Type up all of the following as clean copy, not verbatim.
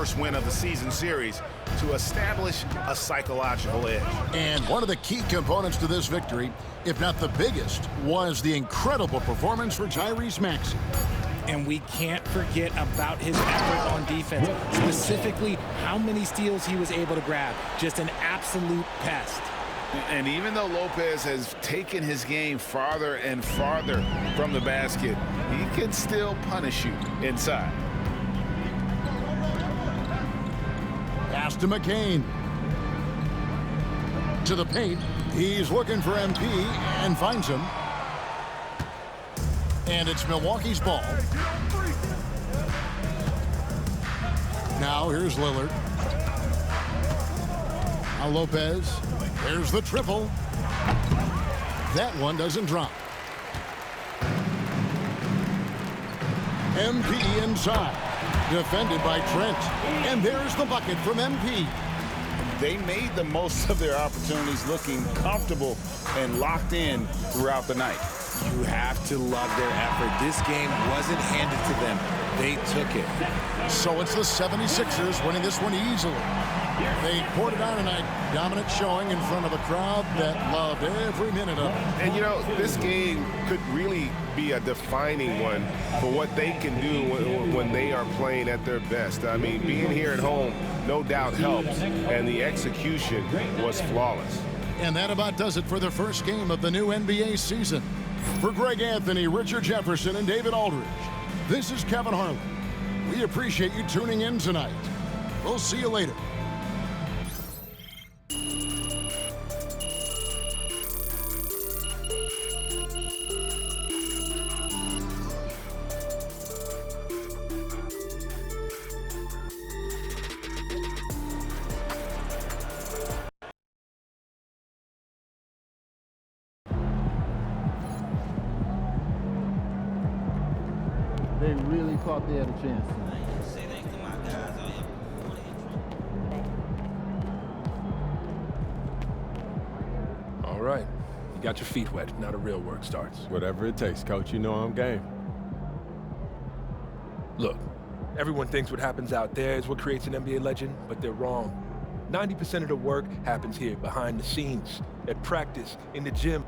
first win of the season series to establish a psychological edge. And one of the key components to this victory, if not the biggest, was the incredible performance for Tyrese Maxey. And we can't forget about his effort on defense, specifically how many steals he was able to grab. Just an absolute pest. And even though Lopez has taken his game farther and farther from the basket, he can still punish you inside. Pass to McCain. To the paint. He's looking for MP and finds him. And it's Milwaukee's ball. Now here's Lillard. Now Lopez. There's the triple. That one doesn't drop. MP inside. Defended by Trent. And there's the bucket from MP. They made the most of their opportunities, looking comfortable and locked in throughout the night. You have to love their effort. This game wasn't handed to them. They took it. So it's the 76ers winning this one easily. They poured it on tonight. Dominant showing in front of a crowd that loved every minute of it. And, you know, this game could really be a defining one for what they can do when they are playing at their best. I mean, being here at home no doubt helps, and the execution was flawless. And that about does it for the first game of the new NBA season. For Greg Anthony, Richard Jefferson, and David Aldridge, this is Kevin Harlan. We appreciate you tuning in tonight. We'll see you later. They really thought they had a chance. All right. You got your feet wet. Now the real work starts. Whatever it takes, Coach. You know I'm game. Look, everyone thinks what happens out there is what creates an NBA legend, but they're wrong. 90% of the work happens here, behind the scenes, at practice, in the gym.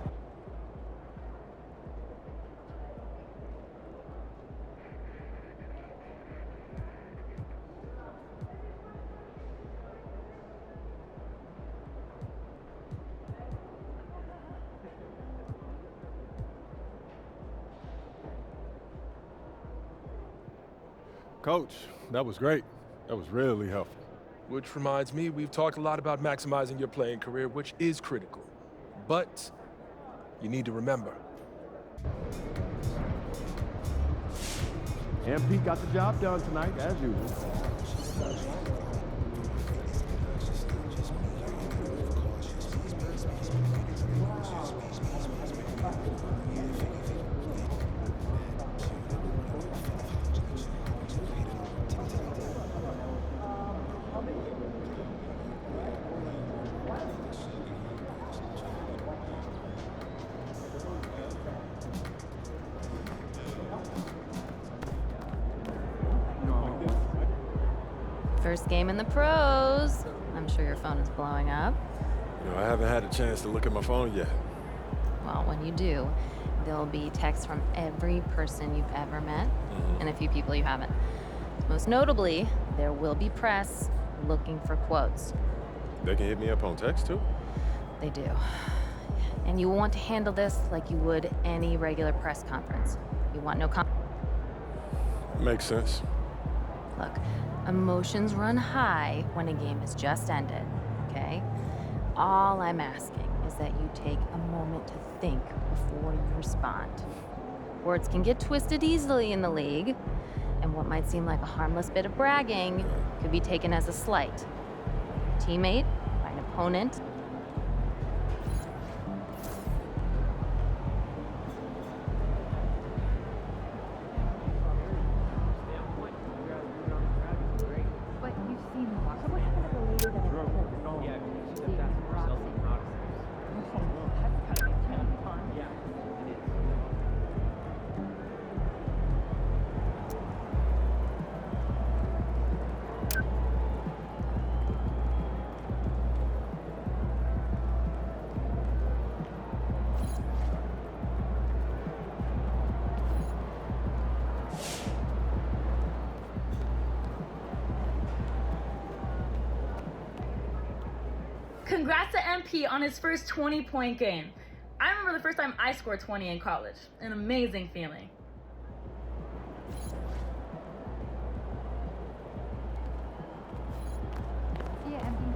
Coach, that was great. That was really helpful. Which reminds me, we've talked a lot about maximizing your playing career, which is critical. But you need to remember. MP got the job done tonight, as usual. First game in the pros. I'm sure your phone is blowing up. You know, I haven't had a chance to look at my phone yet. Well, when you do, there'll be texts from every person you've ever met and a few people you haven't. Most notably, there will be press looking for quotes. They can hit me up on text, too? They do. And you want to handle this like you would any regular press conference. You want no Makes sense. Look, emotions run high when a game has just ended, okay? All I'm asking is that you take a moment to think before you respond. Words can get twisted easily in the league, and what might seem like a harmless bit of bragging could be taken as a slight. Teammate, by an opponent. Congrats to MP on his first 20-point game. I remember the first time I scored 20 in college. An amazing feeling. Yeah, MP.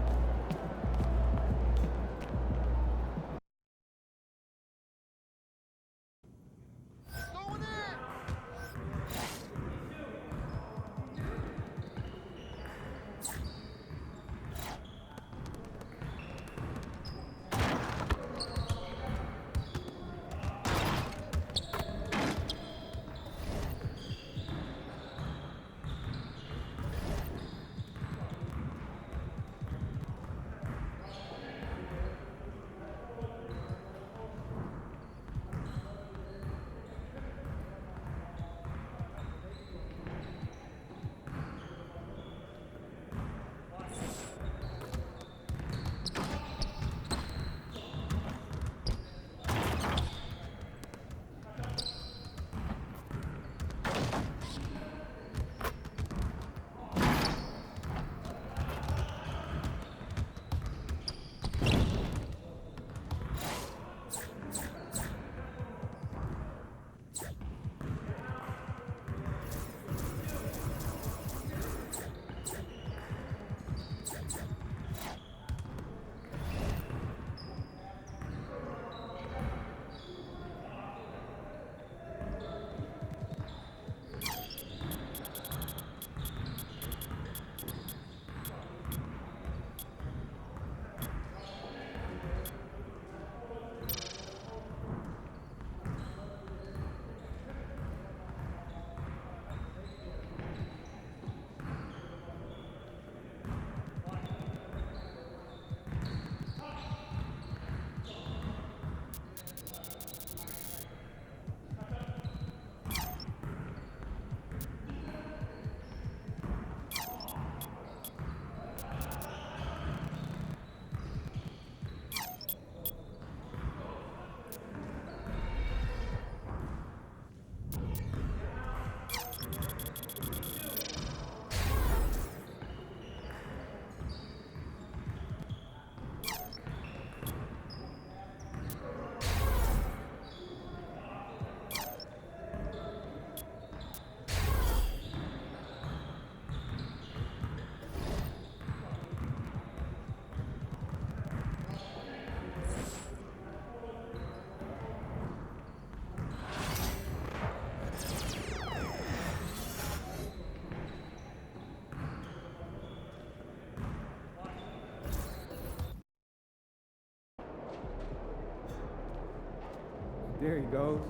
There he goes.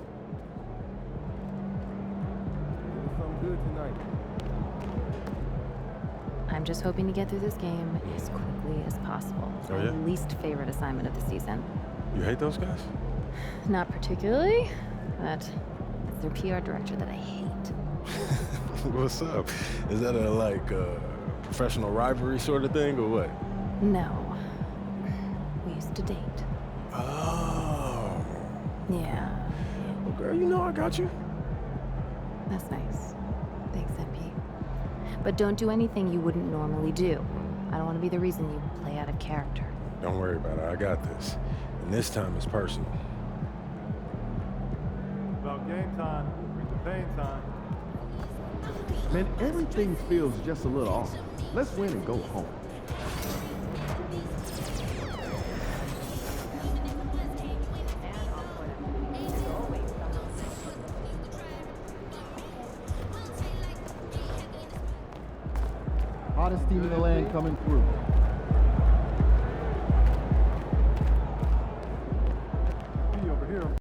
Doing something good tonight. I'm just hoping to get through this game as quickly as possible. It's Oh, yeah? my least favorite assignment of the season. You hate those guys? Not particularly, but it's their PR director that I hate. What's up? Is that a professional rivalry sort of thing or what? No. We used to date. Oh. Yeah. Well, girl, you know I got you. That's nice. Thanks, MP. But don't do anything you wouldn't normally do. I don't want to be the reason you play out of character. Don't worry about it. I got this. And this time it's personal. About game time. Bring the pain time. Man, everything feels just a little off. Let's win and go home. Hottest team in the land coming through. Be over here.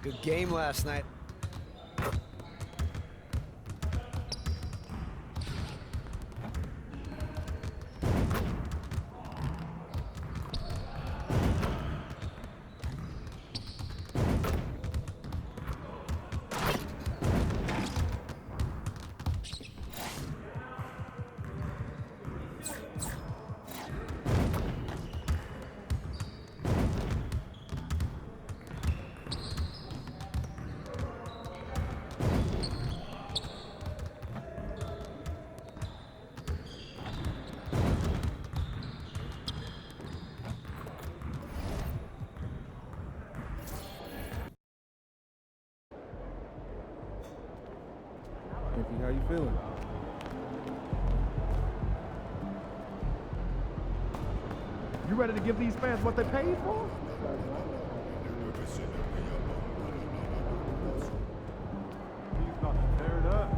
Good game last night. Iffy, how you feeling? You ready to give these fans what they paid for? He's about to tear it up.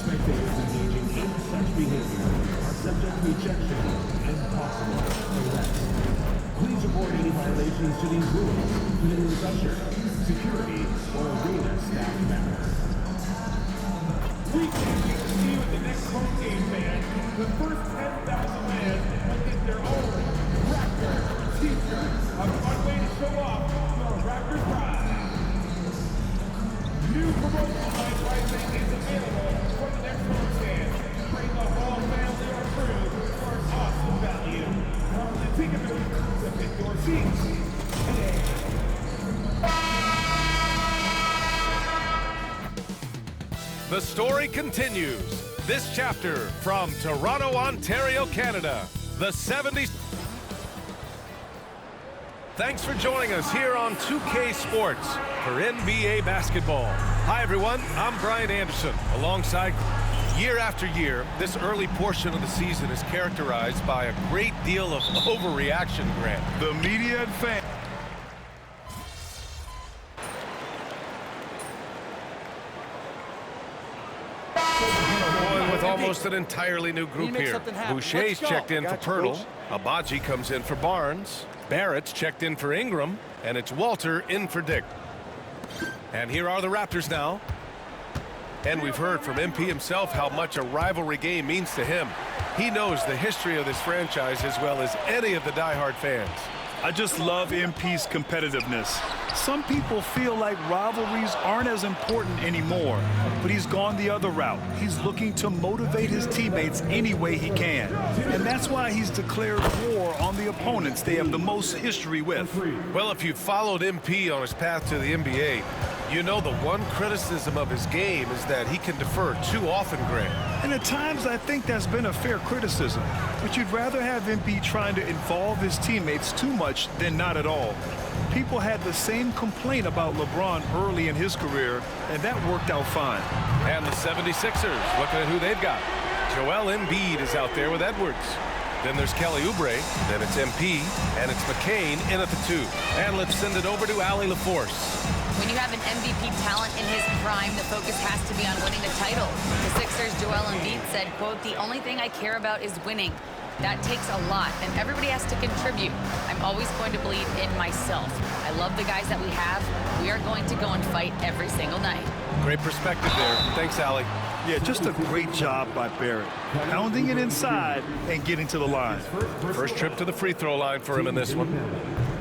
Spectators engaging in such behavior are subject to ejection and possible arrest. Please report any violations to these rules to the nearest usher, security, or arena staff member. We can't wait to see you at the next home game, man. The first 10,000 fans will get their own Raptor t-shirt. A fun way to show off your Raptor pride. New promotional merchandising is available for the next home stand. Bring the whole family or crew for an awesome value. Come to the ticket booth to pick your seats today. The story continues. This chapter from Toronto, Ontario, Canada. The 70s. Thanks for joining us here on 2K Sports for NBA basketball. Hi, everyone. I'm Brian Anderson. Alongside year after year, this early portion of the season is characterized by a great deal of overreaction, Grant. The media and fans. With almost an entirely new group here. Boucher's checked in for Pirtle. Abaji comes in for Barnes. Barrett's checked in for Ingram. And it's Walter in for Dick. And here are the Raptors now. And we've heard from MP himself how much a rivalry game means to him. He knows the history of this franchise as well as any of the diehard fans. I just love MP's competitiveness. Some people feel like rivalries aren't as important anymore, but he's gone the other route. He's looking to motivate his teammates any way he can. And that's why he's declared war on the opponents they have the most history with. Well, if you've followed MP on his path to the NBA, you know the one criticism of his game is that he can defer too often, Grant. And at times I think that's been a fair criticism, but you'd rather have MP trying to involve his teammates too much than not at all. People had the same complaint about LeBron early in his career, and that worked out fine. And the 76ers, looking at who they've got. Joel Embiid is out there with Edwards. Then there's Kelly Oubre, then it's MP, and it's McCain in at the 2. And let's send it over to Allie LaForce. When you have an MVP talent in his prime, the focus has to be on winning the title. The Sixers' Joel Embiid said, quote, "The only thing I care about is winning. That takes a lot, and everybody has to contribute. I'm always going to believe in myself. I love the guys that we have. We are going to go and fight every single night." Great perspective there. Thanks, Allie. Yeah, just a great job by Barrett. Pounding it inside and getting to the line. First trip to the free throw line for him in this one.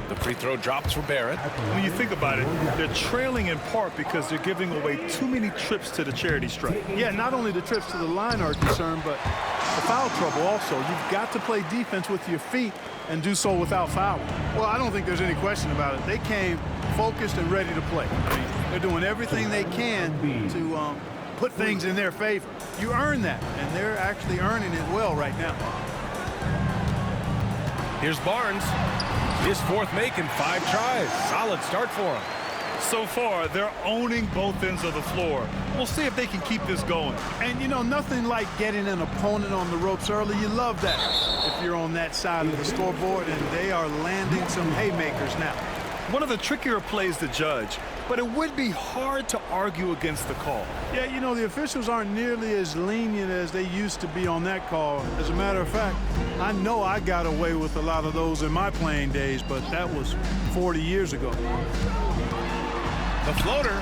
The free throw drops for Barrett. When you think about it, they're trailing in part because they're giving away too many trips to the charity stripe. Yeah, not only the trips to the line are concerned, but the foul trouble also. You've got to play defense with your feet and do so without fouling. Well, I don't think there's any question about it. They came focused and ready to play. I mean, they're doing everything they can to put things in their favor. You earn that, and they're actually earning it well right now. Here's Barnes. His fourth make in 5 tries. Solid start for him. So far, they're owning both ends of the floor. We'll see if they can keep this going. And, you know, nothing like getting an opponent on the ropes early. You love that if you're on that side of the scoreboard, and they are landing some haymakers now. One of the trickier plays to judge, but it would be hard to argue against the call. Yeah, you know, the officials aren't nearly as lenient as they used to be on that call. As a matter of fact, I know I got away with a lot of those in my playing days, but that was 40 years ago. The floater.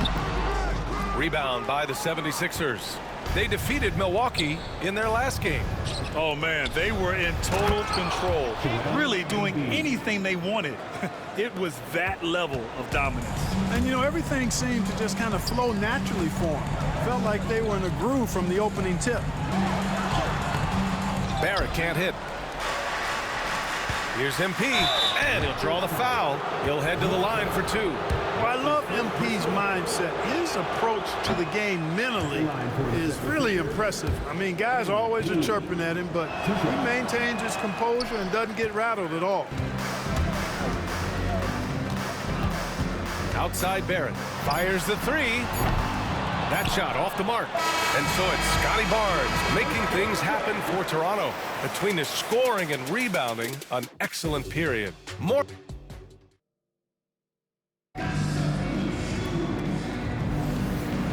Rebound by the 76ers. They defeated Milwaukee in their last game. Oh, man, they were in total control, really doing anything they wanted. It was that level of dominance. And, you know, everything seemed to just kind of flow naturally for them. Felt like they were in a groove from the opening tip. Barrett can't hit. Here's MP, and he'll draw the foul. He'll head to the line for 2. Well, I love MP's mindset. His approach to the game mentally is really impressive. I mean, guys always are chirping at him, but he maintains his composure and doesn't get rattled at all. Outside Barrett fires the 3. That shot off the mark. And so it's Scotty Barnes making things happen for Toronto. Between the scoring and rebounding, an excellent period. More.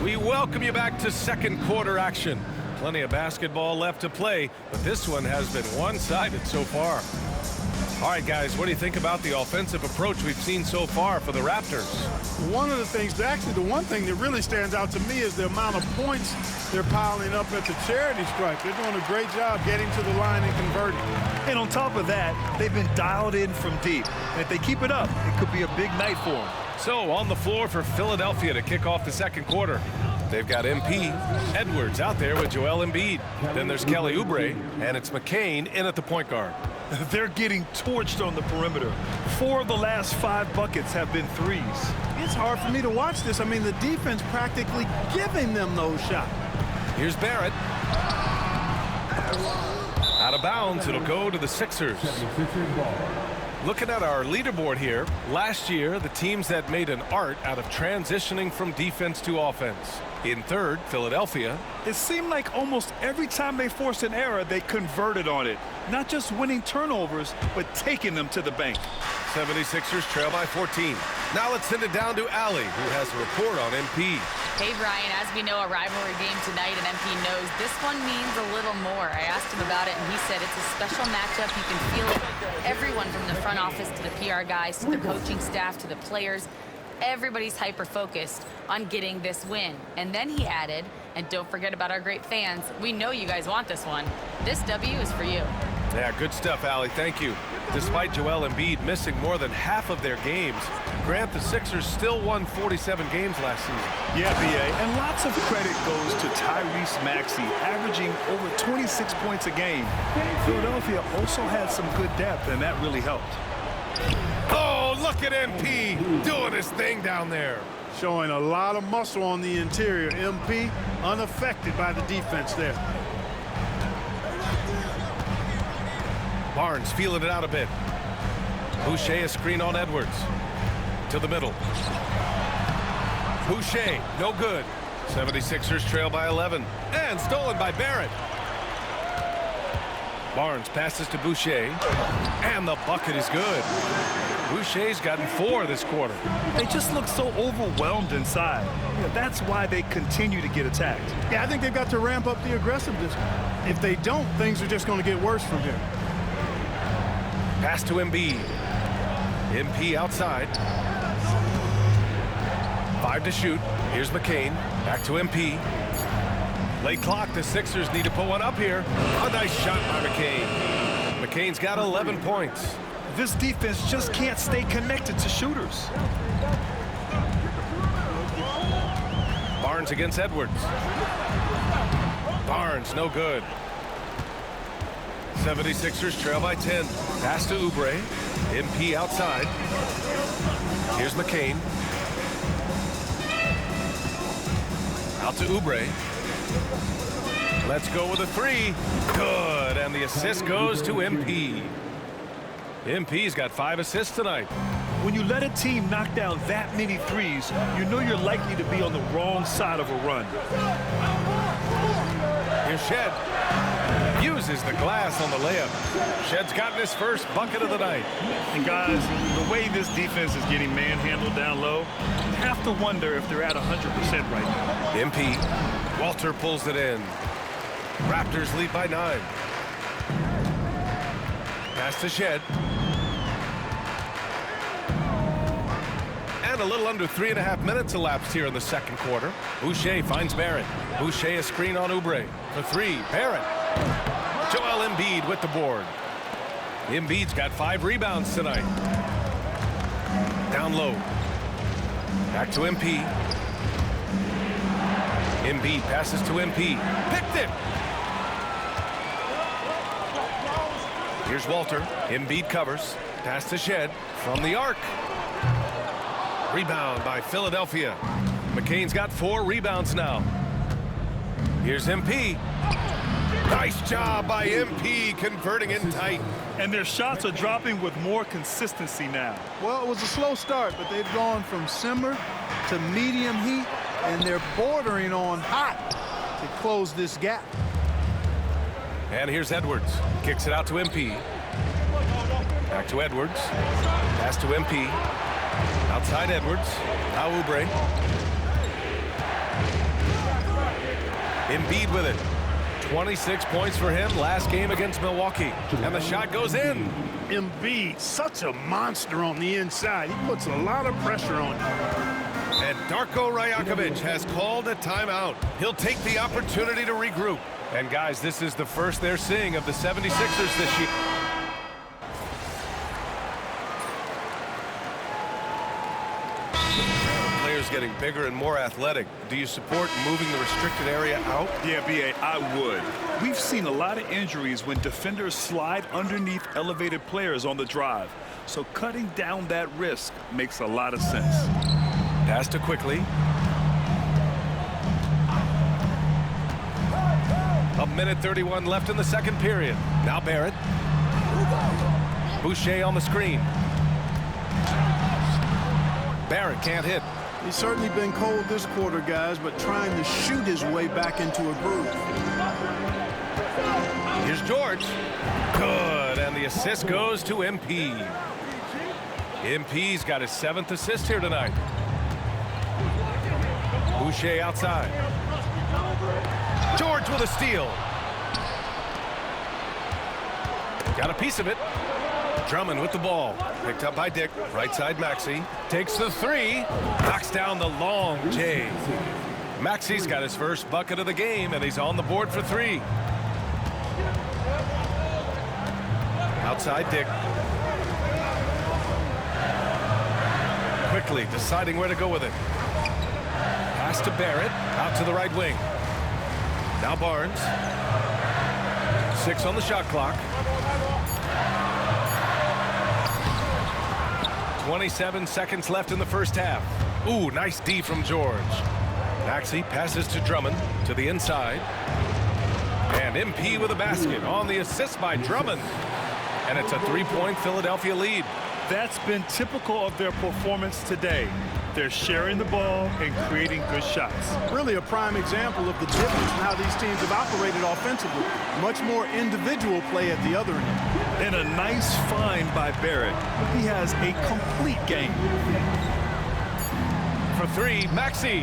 We welcome you back to second quarter action. Plenty of basketball left to play, but this one has been one-sided so far. All right, guys, what do you think about the offensive approach we've seen so far for the Raptors? One of the things, actually the one thing that really stands out to me is the amount of points they're piling up at the charity stripe. They're doing a great job getting to the line and converting. And on top of that, they've been dialed in from deep. And if they keep it up, it could be a big night for them. So on the floor for Philadelphia to kick off the second quarter. They've got MP, Edwards out there with Joel Embiid. Then there's Kelly Oubre, and it's McCain in at the point guard. They're getting torched on the perimeter. 4 of the last 5 buckets have been threes. It's hard for me to watch this. I mean, the defense practically giving them those shots. Here's Barrett. Out of bounds, it'll go to the Sixers. Looking at our leaderboard here, last year, the teams that made an art out of transitioning from defense to offense. In third, Philadelphia. It seemed like almost every time they forced an error, they converted on it. Not just winning turnovers, but taking them to the bank. 76ers trail by 14. Now let's send it down to Allie, who has a report on MP. Hey, Brian, as we know, a rivalry game tonight, and MP knows this one means a little more. I asked him about it, and he said it's a special matchup. You can feel it. Everyone from the front office to the PR guys to the coaching staff to the players, everybody's hyper-focused on getting this win. And then he added, and don't forget about our great fans, we know you guys want this one. This W is for you. Yeah, good stuff, Allie. Thank you. Despite Joel Embiid missing more than half of their games, Grant, the Sixers still won 47 games last season. Yeah, B.A., and lots of credit goes to Tyrese Maxey, averaging over 26 points a game. Philadelphia also had some good depth, and that really helped. Oh, look at MP doing his thing down there. Showing a lot of muscle on the interior. MP unaffected by the defense there. Barnes feeling it out a bit. Boucher a screen on Edwards. To the middle. Boucher, no good. 76ers trail by 11. And stolen by Barrett. Barnes passes to Boucher. And the bucket is good. Boucher's gotten 4 this quarter. They just look so overwhelmed inside. Yeah, that's why they continue to get attacked. Yeah, I think they've got to ramp up the aggressiveness. If they don't, things are just going to get worse from here. Pass to Embiid. MP outside. 5 to shoot. Here's McCain. Back to MP. Late clock. The Sixers need to put one up here. A nice shot by McCain. McCain's got 11 points. This defense just can't stay connected to shooters. Barnes against Edwards. Barnes, no good. 76ers trail by 10. Pass to Oubre. MP outside. Here's McCain. Out to Oubre. Let's go with a 3. Good. And the assist goes to MP. MP's got 5 assists tonight. When you let a team knock down that many threes, you know you're likely to be on the wrong side of a run. Here's Shed. Uses the glass on the layup. Shed's gotten his first bucket of the night. And guys, the way this defense is getting manhandled down low, you have to wonder if they're at 100% right now. MP. Walter pulls it in. Raptors lead by 9. Pass to Shed. And a little under 3.5 minutes elapsed here in the second quarter. Boucher finds Barrett. Boucher a screen on Oubre. For 3, Barrett. Joel Embiid with the board. Embiid's got 5 rebounds tonight. Down low. Back to MP. Embiid passes to MP. Picked it. Here's Walter. Embiid covers. Pass to Shed from the arc. Rebound by Philadelphia. McCain's got 4 rebounds now. Here's MP. Nice job by MP converting in tight. And their shots are dropping with more consistency now. Well, it was a slow start, but they've gone from simmer to medium heat, and they're bordering on hot to close this gap. And here's Edwards. Kicks it out to MP. Back to Edwards. Pass to MP. Outside Edwards. Now Oubre. Embiid with it. 26 points for him last game against Milwaukee. And the shot goes in. Embiid, such a monster on the inside. He puts a lot of pressure on him. And Darko Rajakovic has called a timeout. He'll take the opportunity to regroup. And guys, this is the first they're seeing of the 76ers this year. Players getting bigger and more athletic. Do you support moving the restricted area out? Yeah, B.A., I would. We've seen a lot of injuries when defenders slide underneath elevated players on the drive. So cutting down that risk makes a lot of sense. Pass to Quickly. minute 31 left in the second period. Now Barrett. Boucher on the screen. Barrett can't hit. He's certainly been cold this quarter, guys, but trying to shoot his way back into a groove. Here's George. Good, and the assist goes to MP. MP's got his 7th assist here tonight. Boucher outside. George with a steal. Got a piece of it. Drummond with the ball. Picked up by Dick. Right side Maxey. Takes the 3. Knocks down the long J. Maxey's got his first bucket of the game, and he's on the board for 3. Outside Dick. Quickly deciding where to go with it. Pass to Barrett. Out to the right wing. Now Barnes. 6 on the shot clock. 27 seconds left in the first half. Ooh, nice D from George. Maxey passes to Drummond to the inside. And MP with a basket on the assist by Drummond. And it's a 3-point Philadelphia lead. That's been typical of their performance today. They're sharing the ball and creating good shots. Really a prime example of the difference in how these teams have operated offensively. Much more individual play at the other end. And a nice find by Barrett. He has a complete game. For 3, Maxey.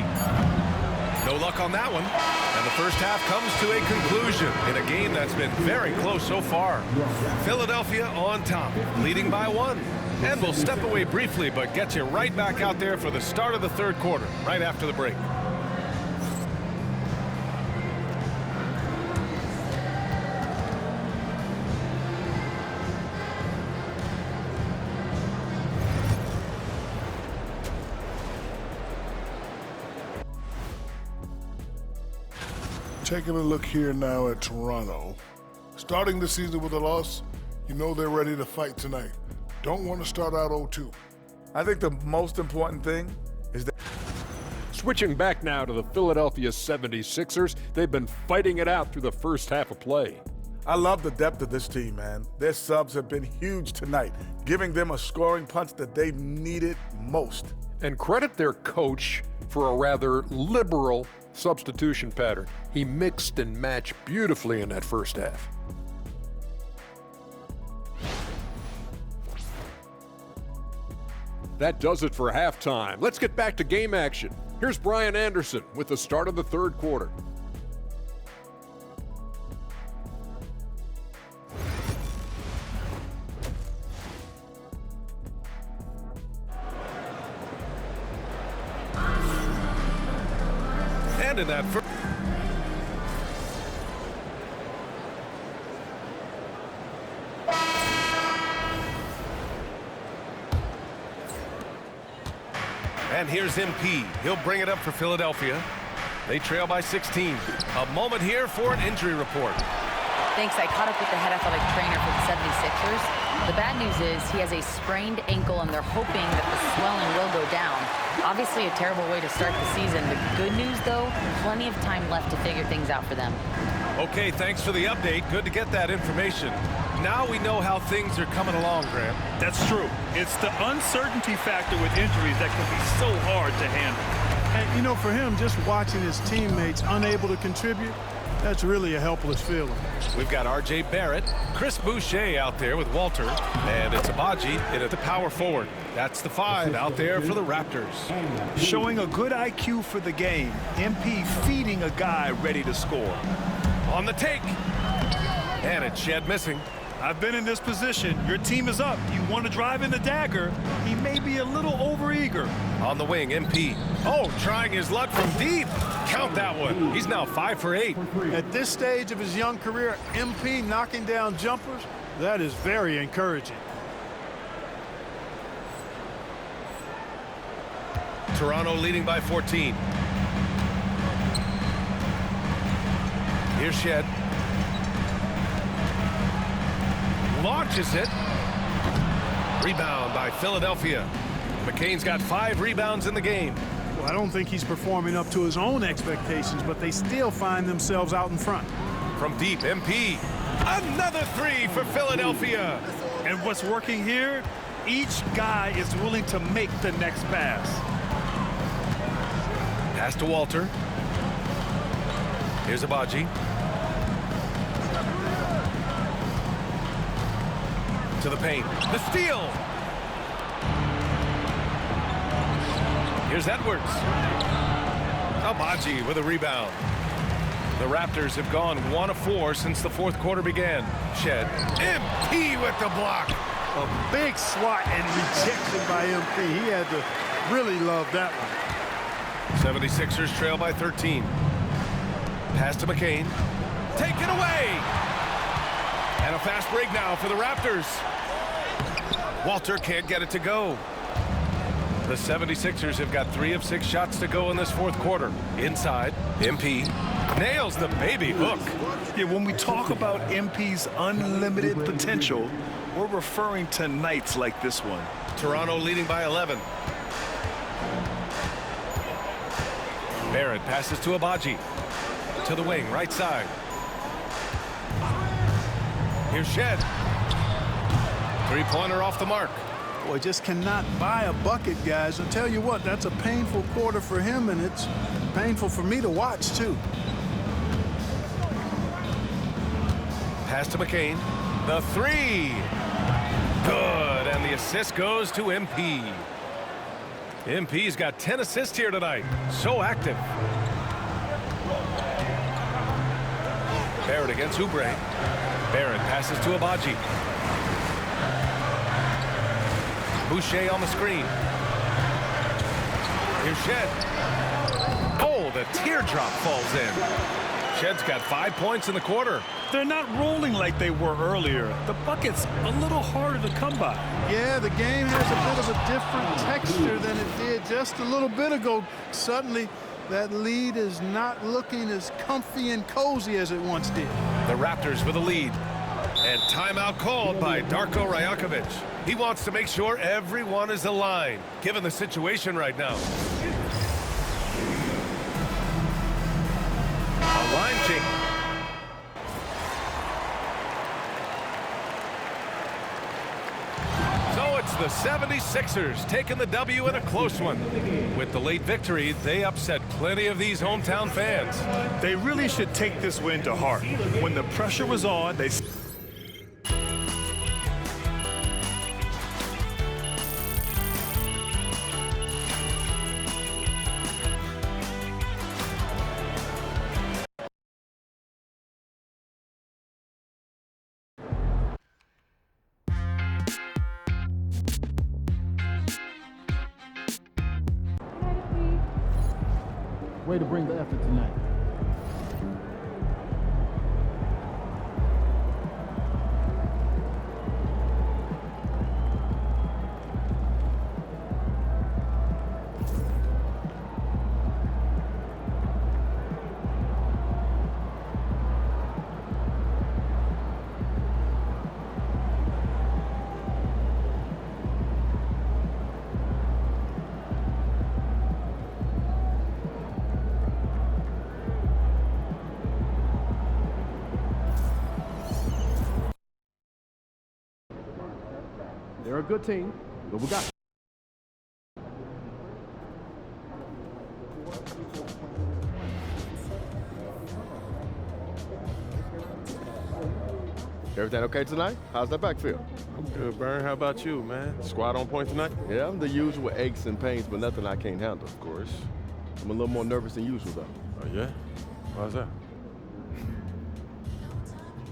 No luck on that one. And the first half comes to a conclusion in a game that's been very close so far. Philadelphia on top, leading by 1. And we'll step away briefly, but get you right back out there for the start of the third quarter, right after the break. Taking a look here now at Toronto. Starting the season with a loss, you know they're ready to fight tonight. Don't want to start out 0-2. I think the most important thing is that... Switching back now to the Philadelphia 76ers, they've been fighting it out through the first half of play. I love the depth of this team, man. Their subs have been huge tonight, giving them a scoring punch that they've needed most. And credit their coach for a rather liberal substitution pattern. He mixed and matched beautifully in that first half. That does it for halftime. Let's get back to game action. Here's Brian Anderson with the start of the third quarter. And in that first... And here's MP. He'll bring it up for Philadelphia. They trail by 16. A moment here for an injury report. Thanks. I caught up with the head athletic trainer for the 76ers. The bad news is he has a sprained ankle, and they're hoping that the swelling will go down. Obviously a terrible way to start the season. The good news, though, plenty of time left to figure things out for them. Okay, thanks for the update. Good to get that information. Now we know how things are coming along, Grant. That's true. It's the uncertainty factor with injuries that can be so hard to handle. And, you know, for him, just watching his teammates unable to contribute, that's really a helpless feeling. We've got R.J. Barrett, Chris Boucher out there with Walter, and it's Abaji at the power forward. That's the 5 out there for the Raptors. Showing a good IQ for the game. MP feeding a guy ready to score. On the take. And it's Shed missing. I've been in this position. Your team is up. You want to drive in the dagger. He may be a little overeager. On the wing, MP. Oh, trying his luck from deep. Count that one. He's now 5 for 8. At this stage of his young career, MP knocking down jumpers, that is very encouraging. Toronto leading by 14. Here's Shed. Launches it. Rebound by Philadelphia. McCain's got 5 rebounds in the game. Well, I don't think he's performing up to his own expectations, but they still find themselves out in front. From deep, MP. Another three for Philadelphia. And what's working here? Each guy is willing to make the next pass. Pass to Walter. Here's Agbaji. To the paint. The steal. Here's Edwards. Agbaji with a rebound. The Raptors have gone 1 of 4 since the fourth quarter began. Shed. MP with the block. A big swat and rejection by MP. He had to really love that one. 76ers trail by 13. Pass to McCain. Taken away. And a fast break now for the Raptors. Walter can't get it to go. The 76ers have got 3 of 6 shots to go in this fourth quarter. Inside, MP nails the baby hook. Yeah, when we talk about MP's unlimited potential, we're referring to nights like this one. Toronto leading by 11. Barrett passes to Agbaji. To the wing, right side. Here's Shed. Three-pointer off the mark. Boy, just cannot buy a bucket, guys. I'll tell you what, that's a painful quarter for him, and it's painful for me to watch, too. Pass to McCain. The three. Good, and the assist goes to MP. MP's got 10 assists here tonight. So active. Barrett against Oubre. Barrett passes to Agbaji. Boucher on the screen. Here's Shed. Oh, the teardrop falls in. Shed's got 5 points in the quarter. They're not rolling like they were earlier. The bucket's a little harder to come by. Yeah, the game has a bit of a different texture than it did just a little bit ago. Suddenly, that lead is not looking as comfy and cozy as it once did. The Raptors with a lead. And timeout called by Darko Rajakovic. He wants to make sure everyone is aligned, given the situation right now. A line change. So it's the 76ers taking the W in a close one. With the late victory, they upset plenty of these hometown fans. They really should take this win to heart. When the pressure was on, they... Way to bring the effort tonight. They're a good team, but we got Everything okay tonight? How's that back feel? I'm good, Burn. How about you, man? Squad on point tonight? Yeah, I'm the usual aches and pains, but nothing I can't handle. Of course. I'm a little more nervous than usual, though. Oh, yeah? Why's that?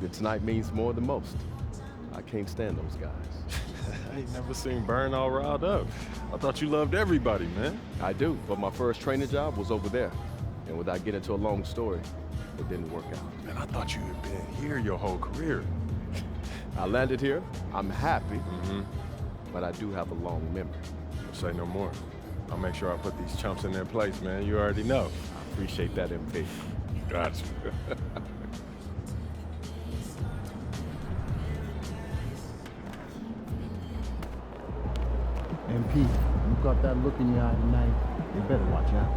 That tonight means more than most. I can't stand those guys. I ain't never seen Burn all riled up. I thought you loved everybody, man. I do, but my first training job was over there. And without getting into a long story, it didn't work out. Man, I thought you had been here your whole career. I landed here. I'm happy, but I do have a long memory. Say no more. I'll make sure I put these chumps in their place, man. You already know. I appreciate that, MP. Gotcha. MP, you got that look in your eye tonight. You better watch out.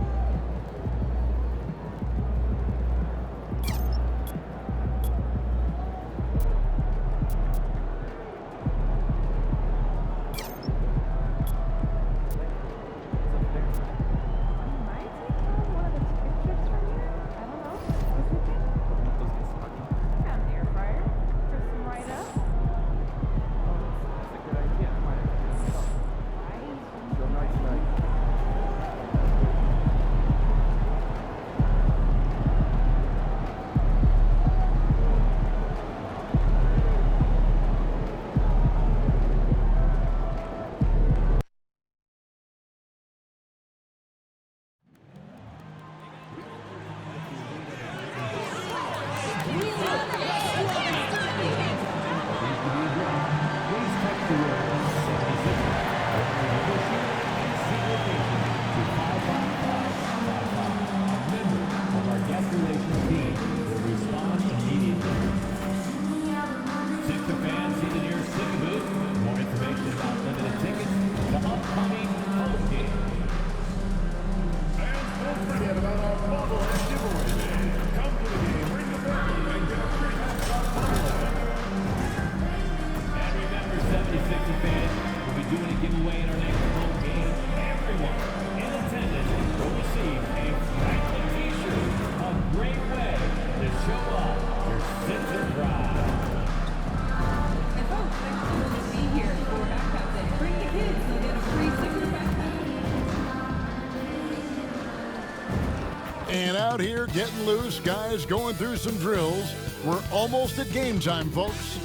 And out here getting loose, guys going through some drills. We're almost at game time, folks.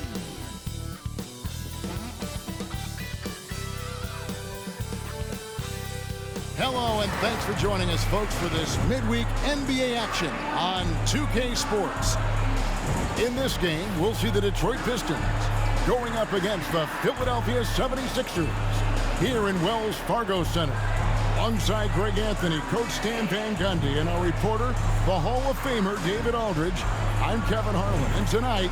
Hello, and thanks for joining us, folks, for this midweek NBA action on 2K Sports. In this game, we'll see the Detroit Pistons going up against the Philadelphia 76ers here in Wells Fargo Center. Alongside Greg Anthony, Coach Stan Van Gundy, and our reporter, the Hall of Famer David Aldridge, I'm Kevin Harlan. And tonight,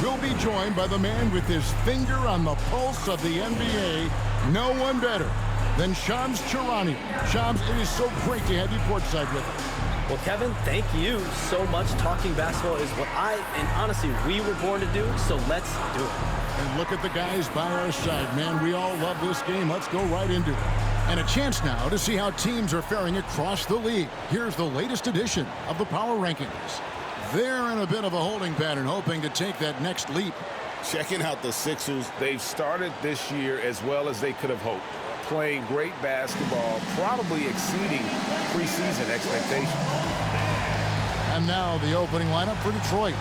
we'll be joined by the man with his finger on the pulse of the NBA, no one better than Shams Charania. Shams, it is so great to have you courtside with us. Well, Kevin, thank you so much. Talking basketball is what and honestly, we were born to do, so let's do it. And look at the guys by our side, man. We all love this game. Let's go right into it. And a chance now to see how teams are faring across the league. Here's the latest edition of the Power Rankings. They're in a bit of a holding pattern, hoping to take that next leap. Checking out the Sixers, they've started this year as well as they could have hoped. Playing great basketball, probably exceeding preseason expectations. And now the opening lineup for Detroit.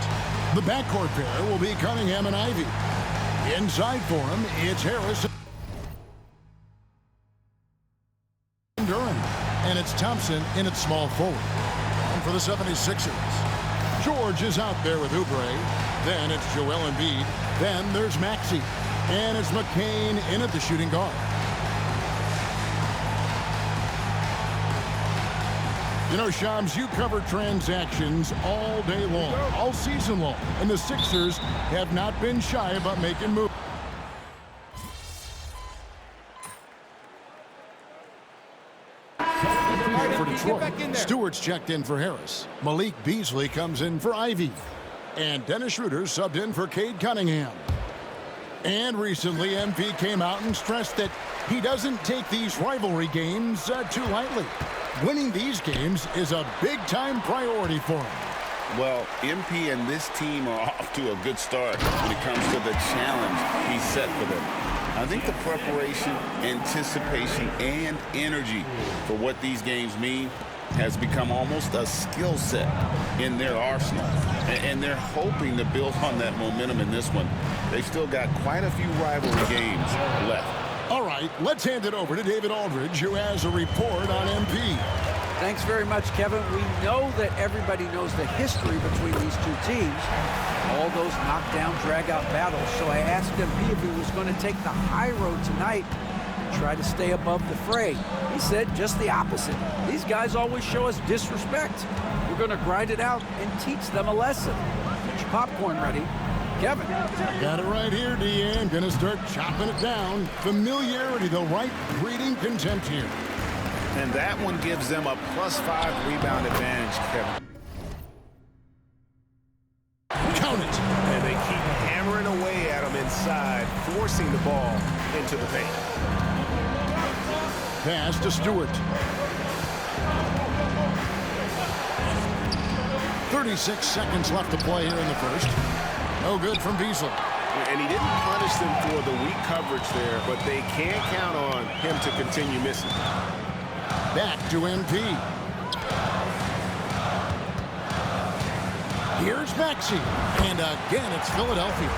The backcourt pair will be Cunningham and Ivy. Inside for him, it's Harris and Durham. And it's Thompson in at small forward. And for the 76ers, George is out there with Oubre. Then it's Joel Embiid. Then there's Maxey. And it's McCain in at the shooting guard. You know, Shams, you cover transactions all day long, all season long, and the Sixers have not been shy about making moves. For Detroit, Stewart's checked in for Harris. Malik Beasley comes in for Ivy. And Dennis Schroeder subbed in for Cade Cunningham. And recently, MP came out and stressed that he doesn't take these rivalry games too lightly. Winning these games is a big-time priority for him. Well, MP and this team are off to a good start when it comes to the challenge he set for them. I think the preparation, anticipation, and energy for what these games mean has become almost a skill set in their arsenal. And they're hoping to build on that momentum in this one. They've still got quite a few rivalry games left. All right, let's hand it over to David Aldridge, who has a report on MP. Thanks very much, Kevin. We know that everybody knows the history between these two teams, all those knockdown, drag-out battles. So I asked MP if he was going to take the high road tonight and try to stay above the fray. He said just the opposite. These guys always show us disrespect. We're going to grind it out and teach them a lesson. Get your popcorn ready. Kevin. Got it right here, DA. I'm going to start chopping it down. Familiarity, the right breeding contempt here. And that one gives them a +5 rebound advantage, Kevin. Count it. And they keep hammering away at them inside, forcing the ball into the paint. Pass to Stewart. 36 seconds left to play here in the first. No good from Beasley. And he didn't punish them for the weak coverage there, but they can't count on him to continue missing. Back to MP. Here's Maxey. And again, it's Philadelphia.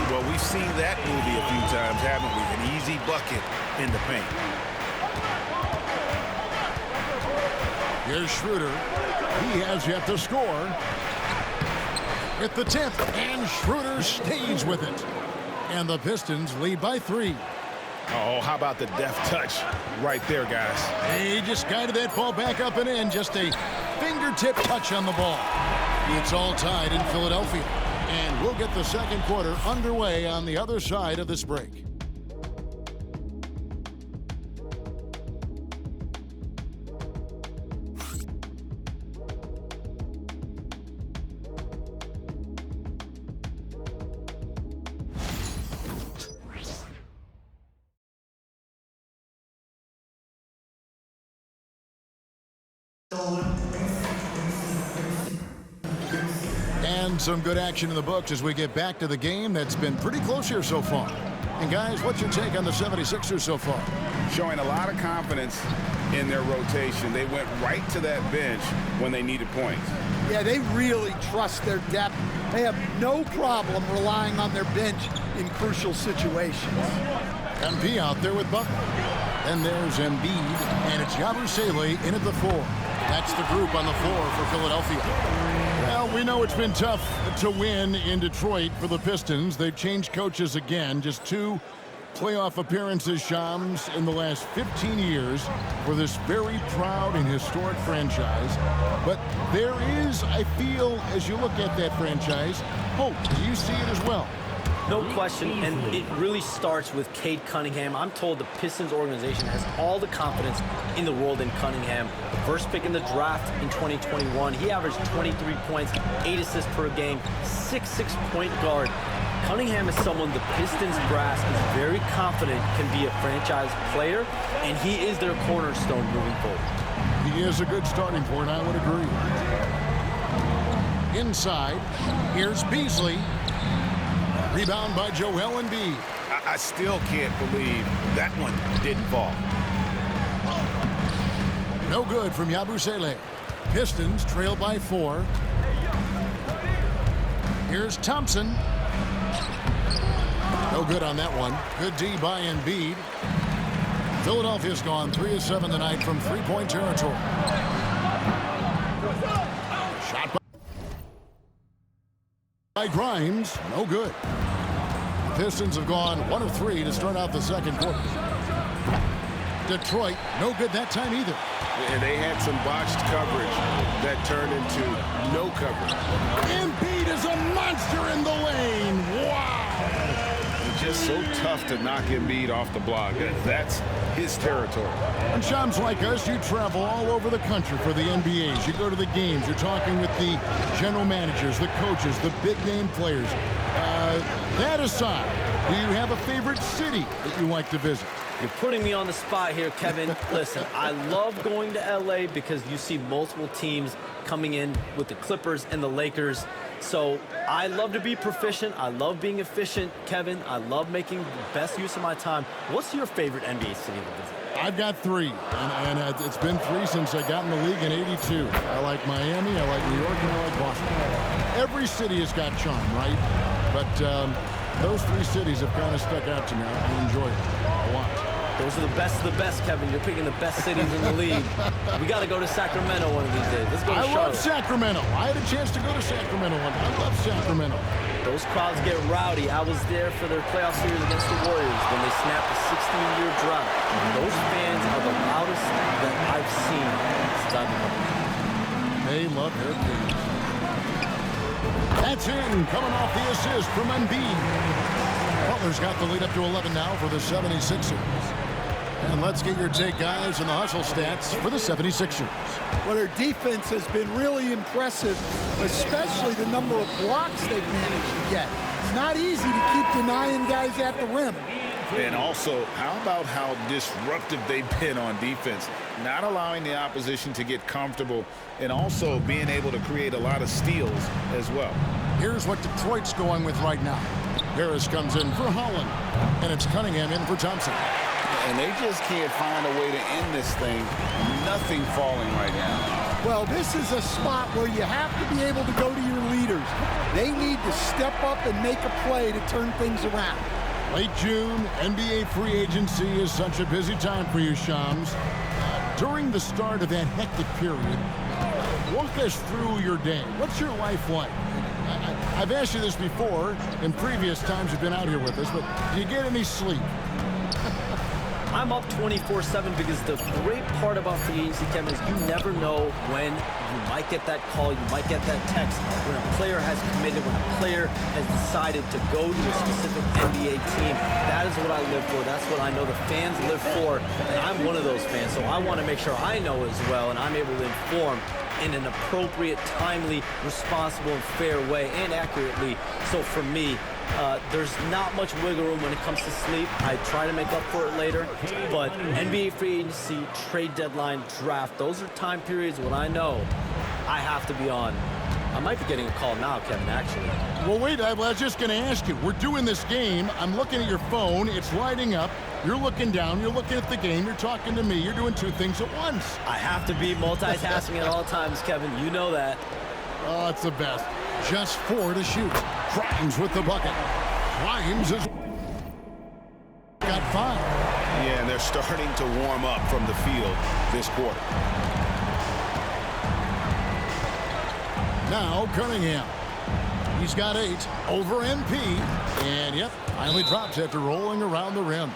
Well, we've seen that movie a few times, haven't we? An easy bucket in the paint. Here's Schroeder. He has yet to score. At the 10th, and Schroeder stays with it. And the Pistons lead by 3. Oh, how about the deft touch right there, guys? He just guided that ball back up and in. Just a fingertip touch on the ball. It's all tied in Philadelphia. And we'll get the second quarter underway on the other side of this break. And some good action in the books as we get back to the game that's been pretty close here so far. And guys, what's your take on the 76ers so far? Showing a lot of confidence in their rotation. They went right to that bench when they needed points. Yeah, they really trust their depth. They have no problem relying on their bench in crucial situations. MP out there with Butler. Then there's Embiid, and it's Yabusele in at the 4. That's the group on the floor for Philadelphia. Well, we know it's been tough to win in Detroit for the Pistons. They've changed coaches again. Just 2 playoff appearances, Shams, in the last 15 years for this very proud and historic franchise. But there is, I feel, as you look at that franchise, hope. Do you see it as well? No question, and it really starts with Cade Cunningham. I'm told the Pistons organization has all the confidence in the world in Cunningham. The first pick in the draft in 2021, he averaged 23 points, 8 assists per game, 6'6" point guard. Cunningham is someone the Pistons brass is very confident can be a franchise player, and he is their cornerstone moving forward. He is a good starting point, I would agree. Inside, here's Beasley. Rebound by Joel Embiid. I still can't believe that one didn't fall. No good from Yabusele. Pistons trail by 4. Here's Thompson. No good on that one. Good D by Embiid. Philadelphia's gone 3 of 7 tonight from three-point territory. Shot by Grimes. No good. The Pistons have gone 1 of 3 to start out the second quarter. Detroit, no good that time either. And they had some botched coverage that turned into no coverage. Embiid is a monster in the lane. Wow. It's just so tough to knock Embiid off the block. That's his territory. And Shams, like us, you travel all over the country for the NBAs. You go to the games. You're talking with the general managers, the coaches, the big-name players. That aside, do you have a favorite city that you like to visit? You're putting me on the spot here, Kevin. Listen, I love going to LA because you see multiple teams coming in with the Clippers and the Lakers. So I love to be proficient. I love being efficient, Kevin. I love making the best use of my time. What's your favorite NBA city to visit? I've got 3, and it's been 3 since I got in the league in '82. I like Miami, I like New York, and I like Boston. Every city has got charm, right? But those 3 cities have kind of stuck out to me. I enjoy it a lot. Those are the best of the best, Kevin. You're picking the best cities in the league. We got to go to Sacramento one of these days. Let's go to Charlotte. I love Sacramento. I had a chance to go to Sacramento one. I love Sacramento. Those crowds get rowdy. I was there for their playoff series against the Warriors when they snapped a 16-year drought. Those fans are the loudest that I've seen since I've been here. They love their teams. That's in, coming off the assist from Embiid. Butler's got the lead up to 11 now for the 76ers. And let's get your take, guys, on the hustle stats for the 76ers. Well, their defense has been really impressive, especially the number of blocks they've managed to get. It's not easy to keep denying guys at the rim. And also, how about how disruptive they've been on defense? Not allowing the opposition to get comfortable and also being able to create a lot of steals as well. Here's what Detroit's going with right now. Harris comes in for Holland, and it's Cunningham in for Thompson. And they just can't find a way to end this thing. Nothing falling right now. Well, this is a spot where you have to be able to go to your leaders. They need to step up and make a play to turn things around. Late June, NBA free agency is such a busy time for you, Shams. During the start of that hectic period, walk us through your day. What's your life like? I've asked you this before in previous times you've been out here with us, but do you get any sleep? I'm up 24/7 because the great part about free agency, Kevin, is you never know when you might get that call, you might get that text, when a player has committed, when a player has decided to go to a specific NBA team. That is what I live for. That's what I know the fans live for, and I'm one of those fans, so I want to make sure I know as well, and I'm able to inform in an appropriate, timely, responsible, and fair way, and accurately. So for me, there's not much wiggle room when it comes to sleep. I try to make up for it later, but NBA free agency, trade deadline, draft, those are time periods when I know I have to be on I might be getting a call now, Kevin, actually. Well, wait, I was just going to ask you. We're doing this game. I'm looking at your phone. It's lighting up. You're looking down. You're looking at the game. You're talking to me. You're doing two things at once. I have to be multitasking at all times, Kevin. You know that. Oh, it's the best. Just 4 to shoot. Grimes with the bucket. Grimes has got 5. Yeah, and they're starting to warm up from the field this quarter. Now Cunningham. He's got 8 over MP. And, yep, finally drops after rolling around the rim.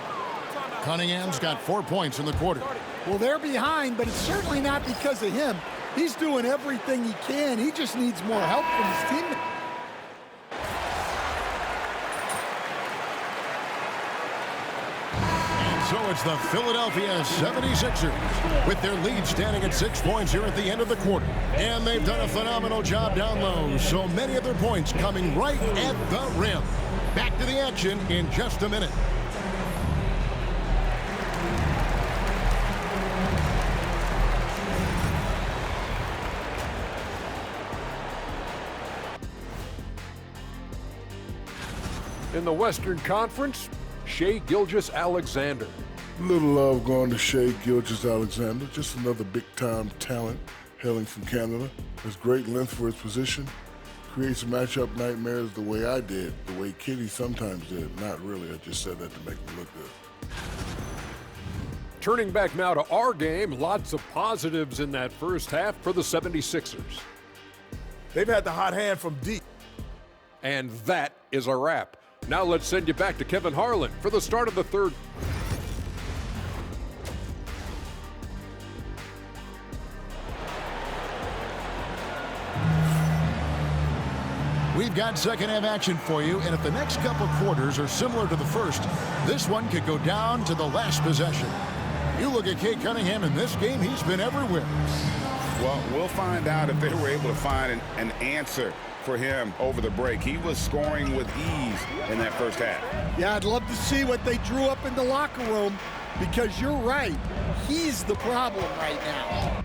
Cunningham's got 4 points in the quarter. Well, they're behind, but it's certainly not because of him. He's doing everything he can. He just needs more help from his teammates. So it's the Philadelphia 76ers with their lead standing at 6 points here at the end of the quarter. And they've done a phenomenal job down low. So many of their points coming right at the rim. Back to the action in just a minute. In the Western Conference, Shai Gilgeous-Alexander. Little love going to Shai Gilgeous-Alexander. Just another big-time talent hailing from Canada. Has great length for his position. Creates matchup nightmares the way I did, the way Kitty sometimes did. Not really, I just said that to make me look good. Turning back now to our game, lots of positives in that first half for the 76ers. They've had the hot hand from deep. And that is a wrap. Now let's send you back to Kevin Harlan for the start of the third. We've got second half action for you, and if the next couple quarters are similar to the first, this one could go down to the last possession. You look at Cade Cunningham in this game, he's been everywhere. Well, we'll find out if they were able to find an answer for him over the break. He was scoring with ease in that first half. Yeah, I'd love to see what they drew up in the locker room, because you're right. He's the problem right now.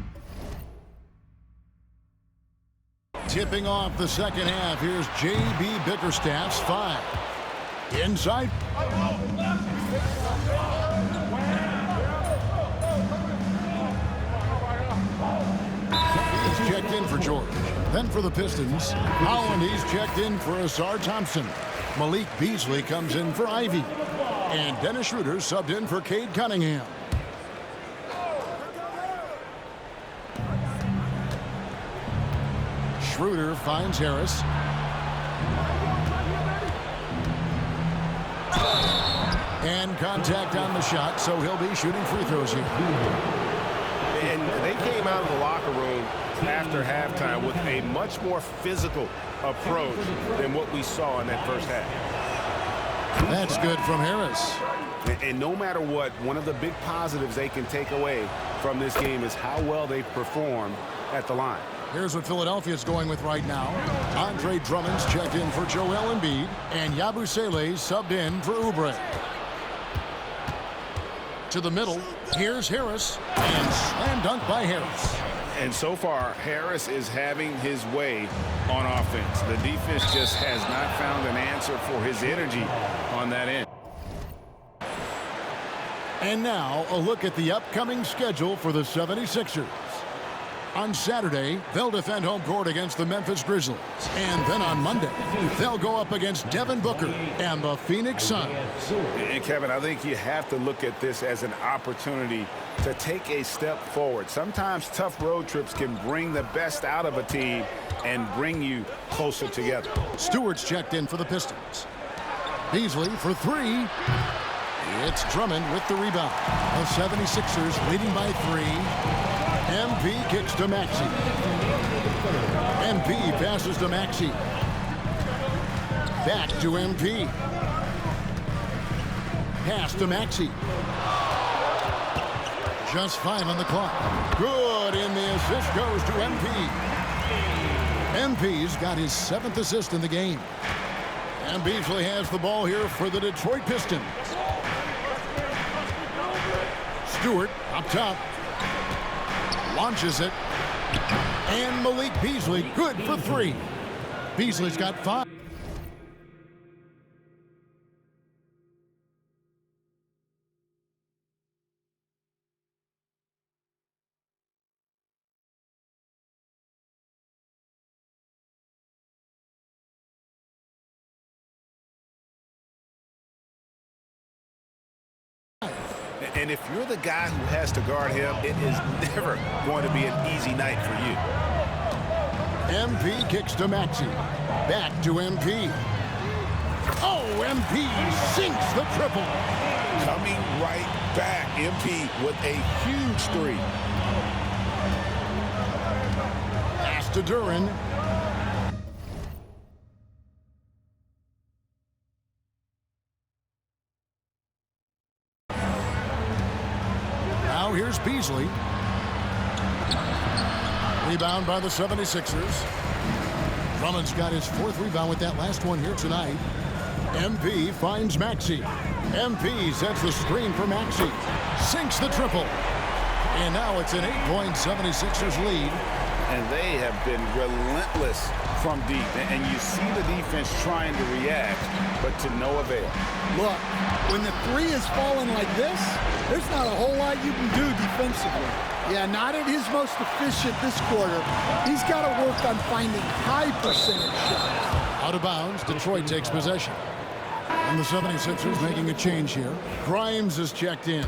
Tipping off the second half, here's J.B. Bickerstaff's 5. Inside. He's checked in for George. Then for the Pistons, Holland, he's checked in for Asar Thompson. Malik Beasley comes in for Ivy. And Dennis Schroeder subbed in for Cade Cunningham. Schroeder finds Harris. And contact on the shot, so he'll be shooting free throws here. And they came out of the locker room after halftime with a much more physical approach than what we saw in that first half. That's good from Harris. And no matter what, one of the big positives they can take away from this game is how well they performed at the line. Here's what Philadelphia's going with right now. Andre Drummond's checked in for Joel Embiid, and Yabusele's subbed in for Oubre. To the middle, here's Harris, and slam dunk by Harris. And so far, Harris is having his way on offense. The defense just has not found an answer for his energy on that end. And now, a look at the upcoming schedule for the 76ers. On Saturday, they'll defend home court against the Memphis Grizzlies. And then on Monday, they'll go up against Devin Booker and the Phoenix Suns. And Kevin, I think you have to look at this as an opportunity to take a step forward. Sometimes tough road trips can bring the best out of a team and bring you closer together. Stewart's checked in for the Pistons. Beasley for 3. It's Drummond with the rebound. The 76ers leading by 3. MP kicks to Maxey. MP passes to Maxey. Back to MP. Pass to Maxey. Just 5 on the clock. Good, and the assist goes to MP. MP's got his 7th assist in the game. And Beasley has the ball here for the Detroit Pistons. Stewart up top. Launches it. And Malik Beasley, good for 3. Beasley's got 5. And if you're the guy who has to guard him, it is never going to be an easy night for you. MP kicks to Maxey. Back to MP. Oh, MP sinks the triple. Coming right back. MP with a huge 3. Pass to Duren. Now here's Beasley. Rebound by the 76ers. Drummond's got his 4th rebound with that last one here tonight. MP finds Maxey. MP sets the screen for Maxey. Sinks the triple. And now it's an 8-point 76ers lead. And they have been relentless from deep. And you see the defense trying to react, but to no avail. Look, when the 3 is falling like this, there's not a whole lot you can do defensively. Yeah, not at his most efficient this quarter. He's got to work on finding high percentage shots. Out of bounds, Detroit takes possession. And the 76ers making a change here. Grimes is checked in.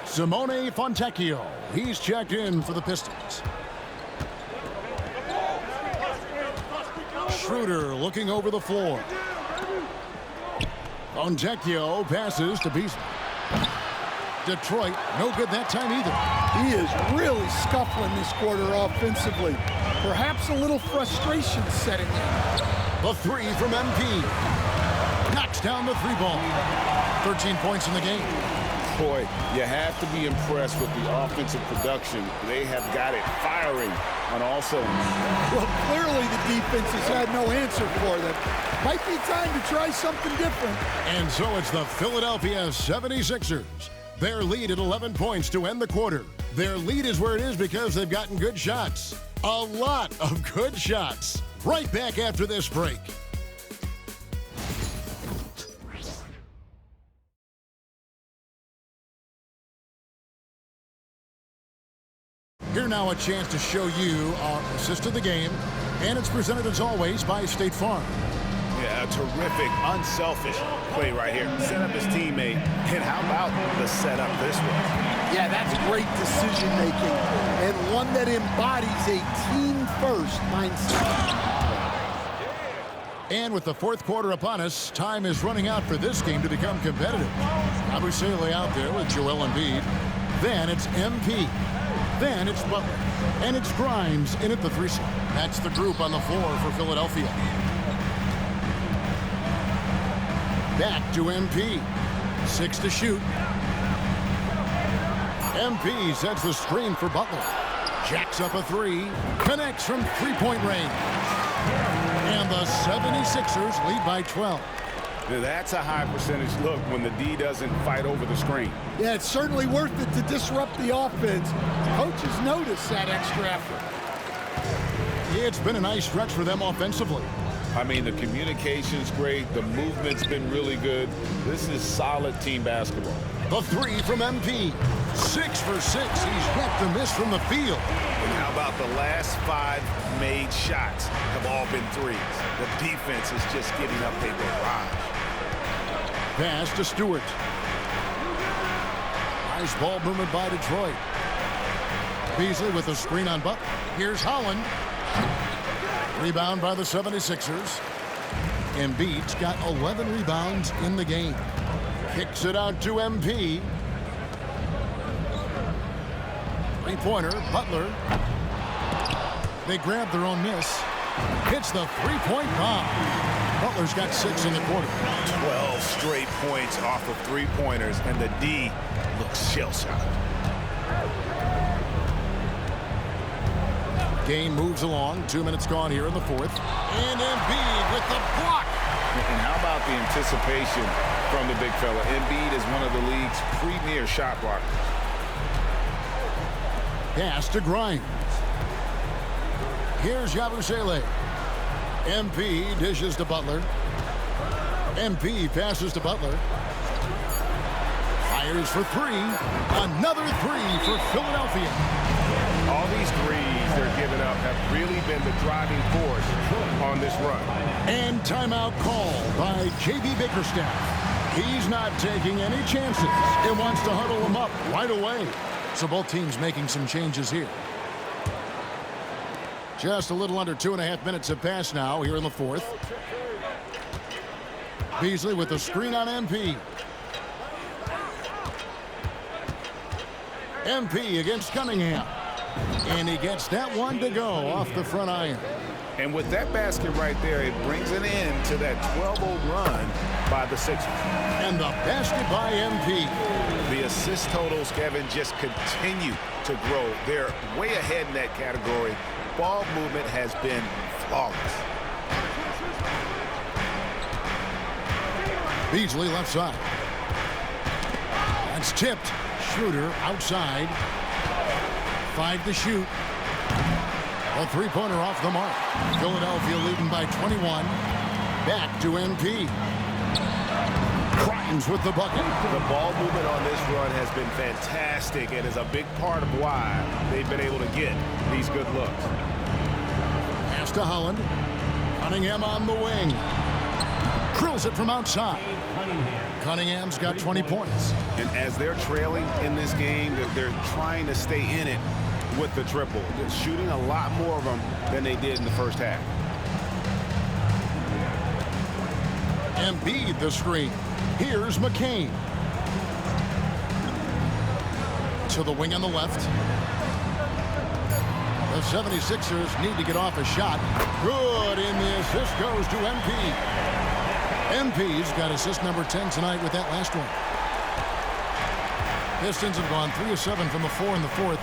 Simone Fontecchio, he's checked in for the Pistons. Schroeder looking over the floor. Fontecchio passes to Beasley. Detroit, no good that time either. He is really scuffling this quarter offensively. Perhaps a little frustration setting in. The 3 from MP. Knocks down the 3 ball. 13 points in the game. Boy, you have to be impressed with the offensive production. They have got it firing on all cylinders. Well, clearly the defense has had no answer for them. Might be time to try something different. And so it's the Philadelphia 76ers. Their lead at 11 points to end the quarter. Their lead is where it is because they've gotten good shots. A lot of good shots. Right back after this break. Here now a chance to show you our assist of the game. And it's presented as always by State Farm. Yeah, a terrific, unselfish play right here. Set up his teammate. And how about the setup this way? Yeah, that's great decision making. And one that embodies a team-first mindset. And with the 4th quarter upon us, time is running out for this game to become competitive. Abusele out there with Joel Embiid. Then it's MP. Then it's Butler. And it's Grimes in at the 3 slot. That's the group on the floor for Philadelphia. Back to MP. 6 to shoot. MP sets the screen for Butler. Jacks up a 3. Connects from 3-point range. And the 76ers lead by 12. That's a high percentage look when the D doesn't fight over the screen. Yeah, it's certainly worth it to disrupt the offense. Coaches notice that extra effort. Yeah, it's been a nice stretch for them offensively. I mean, the communication's great. The movement's been really good. This is solid team basketball. The 3 from MP. 6 for 6. He's yet to miss from the field. And how about the last 5 made shots have all been threes. The defense is just getting up a barrage. Pass to Stewart. Nice ball movement by Detroit. Beasley with the screen on Butler. Here's Holland. Rebound by the 76ers. Embiid's got 11 rebounds in the game. Kicks it out to MP. 3-pointer, Butler. They grab their own miss. Hits the 3-point bomb. Butler's got 6 in the quarter. 12 straight points off of 3-pointers, and the D looks shell-shocked. Game moves along. 2 minutes gone here in the 4th. And Embiid with the block. And how about the anticipation from the big fella? Embiid is one of the league's premier shot blockers. Pass to Grimes. Here's Yabusele. MP dishes to Butler. MP passes to Butler. Fires for three. Another three for Philadelphia. All these threes they're giving up have really been the driving force on this run. And timeout called by J.B. Bickerstaff. He's not taking any chances and wants to huddle them up right away. So both teams making some changes here. Just a little under 2.5 minutes have passed now here in the fourth. Beasley with the screen on MP. MP against Cunningham. And he gets that one to go off the front iron. And with that basket right there, it brings an end to that 12-0 run by the Sixers. And the basket by MP. The assist totals, Kevin, just continue to grow. They're way ahead in that category. Ball movement has been flawless. Beasley left side. That's tipped. Schroeder outside. 5 to shoot. A three-pointer off the mark. Philadelphia leading by 21. Back to MP. Crimes with the bucket. The ball movement on this run has been fantastic and is a big part of why they've been able to get these good looks. Pass to Holland. Cunningham on the wing. Drills it from outside. Cunningham's got 20 points. And as they're trailing in this game, they're trying to stay in it with the triple. They're shooting a lot more of them than they did in the first half. Embiid the screen. Here's McCain. To the wing on the left. The 76ers need to get off a shot. Good, and the assist goes to MP. MP's got assist number 10 tonight with that last one. Pistons have gone 3 of 7 from the floor in the fourth.